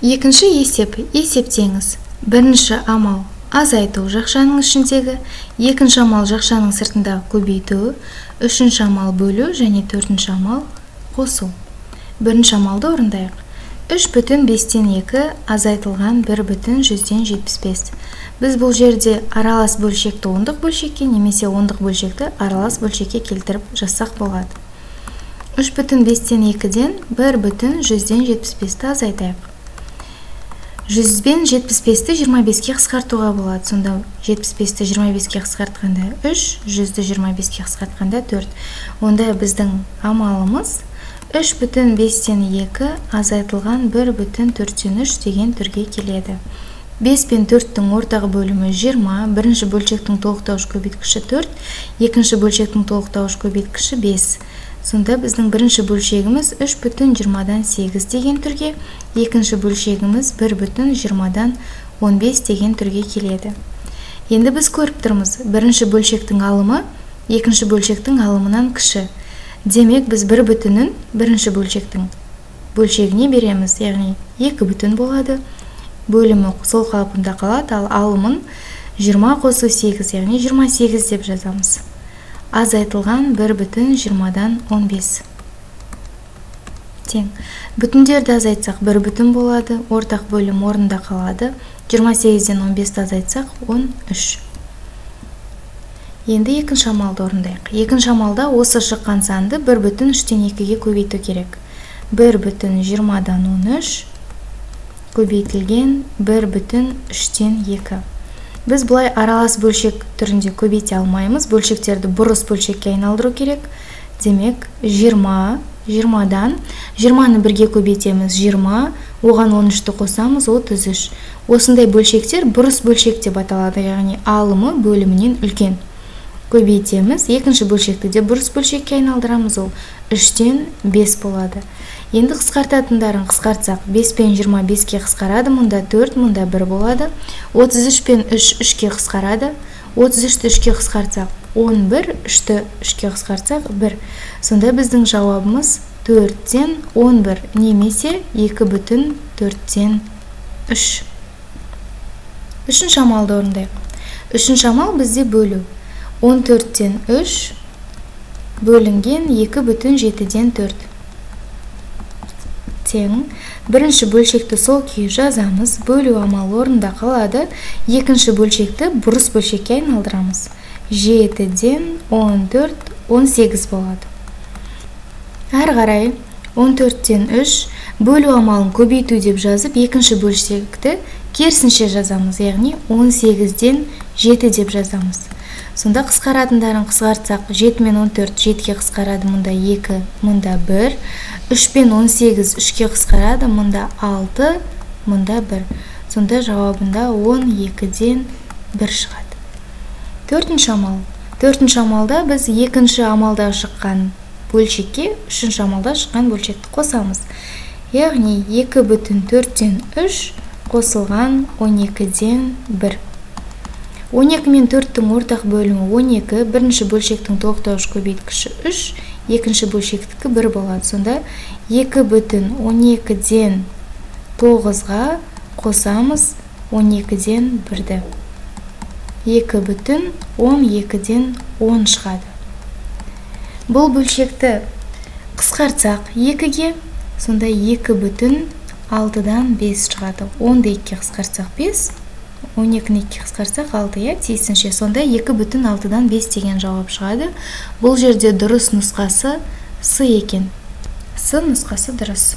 Екінші есеп, есептеңіз. Бірінші амал азайту жақшаның ішіндегі, екінші амал жақшаның сыртындағы көбейту, үшінші амал бөлу және төртінші амал қосу. Бірінші амалды орындайық. 3/5-2 азайтылған 1/100-75. Біз бұл жерде аралас бөлшекті ондық бөлшекке немесе ондық бөлшекті аралас бөлшекке келтіріп жазсақ болады. 3/5-2-ден 1/100-75-ті азайтайық. 100-бен 75-ті 25-ке қысқартуға болады. Сонда 75-ті 25-ке қысқартқанда 3, 100-ді 25-ке қысқартқанда 4. Онда біздің амалымыз 3/5-2 азайтылған 1/403 деген түрге келеді. 5 пен 4-тің ортағы бөлімі 20, бірінші бөлшектің толықтауыш көбейткіші 4, екінші бөлшектің толықтауыш көбейткіші 5. Сонда біздің бірінші бөлшегіміз 3/20-дан 8 деген түрге, екінші бөлшегіміз 1/20-дан 15 деген түрге келеді. Енді біз көріп тұрмыз, бірінші бөлшектің алымы екінші бөлшектің алымынан кіші. Демек, біз 1/ін бірінші бөлшектің бөлшегіне береміз, яғни 2 болады. Бөлімі сол қалпында қалады, ал алымын 20 қосу 8, яғни 28 деп жазамыз. Азайтылған 1/20-дан 15. Тең. Бүтіндерді азайтсақ 1 болады, ортақ бөлім орында қалады. 28-ден 15-ті азайтсақ 13. Енді екінші амалды орындайық. Екінші амалда осы шыққан санды 1/3-2-ге көбейту керек. 1/20-дан 13 көбейтілген 1/3-2. Біз бұлай аралас бөлшек түрінде көбейте алмаймыз. Бөлшектерді бұрыс бөлшекке айналдыру керек. Демек, 20-дан 20-ны бірге көбейтеміз 20, оған 13-ті қосамыз 33. Осындай бөлшектер бұрыс бөлшек деп аталады, яғни алымы бөлімінен үлкен. Көбейтеміз, екінші бөлшекті де бұрыс бөлшекке айналдырамыз, ол 3-тен 5 болады. Енді қысқартатындарын қысқартсақ, 5 пен 20 5-ке қысқарады, мұнда 4, мұнда 1 болады. 33 пен 3 3-ке қысқарады. 33-ті 3-ке қысқартсақ 11, 3-ті 3-ке қысқартсақ 1. Сонда біздің жауабымыз 4-тен 11 немесе 2/4-тен 3. Үшінші амалды орындайық. Үшінші амал бізде бөлу. 14-тен 3 бөлінген 2/7-ден 4. Тең. Бірінші бөлшекті сол күйі жазамыз, бөлу амалы орында қалады. Екінші бөлшекті бұрыс бөлшекке айналдырамыз. 7-ден 14, 18 болады. Әрі қарай 14-тен 3 бөлу амалын көбейту деп жазып, екінші бөлшекті керісінше жазамыз, яғни 18-ден 7 деп жазамыз. Сонда қысқаратындарын қысқартсақ, 7 мен 14 7-ке қысқарады, мұнда 2, мұнда 1. 3 пен 18 3-ке қысқарады, мұнда 6, мұнда 1. Сонда жауабында 12-ден 1 шығады. Төртінші амал. Төртінші амалда біз екінші амалда шыққан бөлшекке үшінші амалда шыққан бөлшекті қосамыз. Яғни 2/4-тен 3 қосылған 12-ден 1. 12 мен 4-тің ортақ бөлімі 12, бірінші бөлшектің толықтауыш көбейткіші 3, екінші бөлшектікі 1 болады. Сонда 2/12-ден 9-ға қосамыз 12-ден 1-ді. 2/12-ден 10 шығады. Бұл бөлшекті қысқартсақ 2-ге, сонда 2/6-дан 5 шығады. 10-ды 2-ге қысқартсақ 5, 12-ні 2-ге қысқартсақ 6, тиісінше. Сонда 2/6-дан 5 деген жауап шығады. Бұл жерде дұрыс нұсқасы С екен. С нұсқасы дұрыс.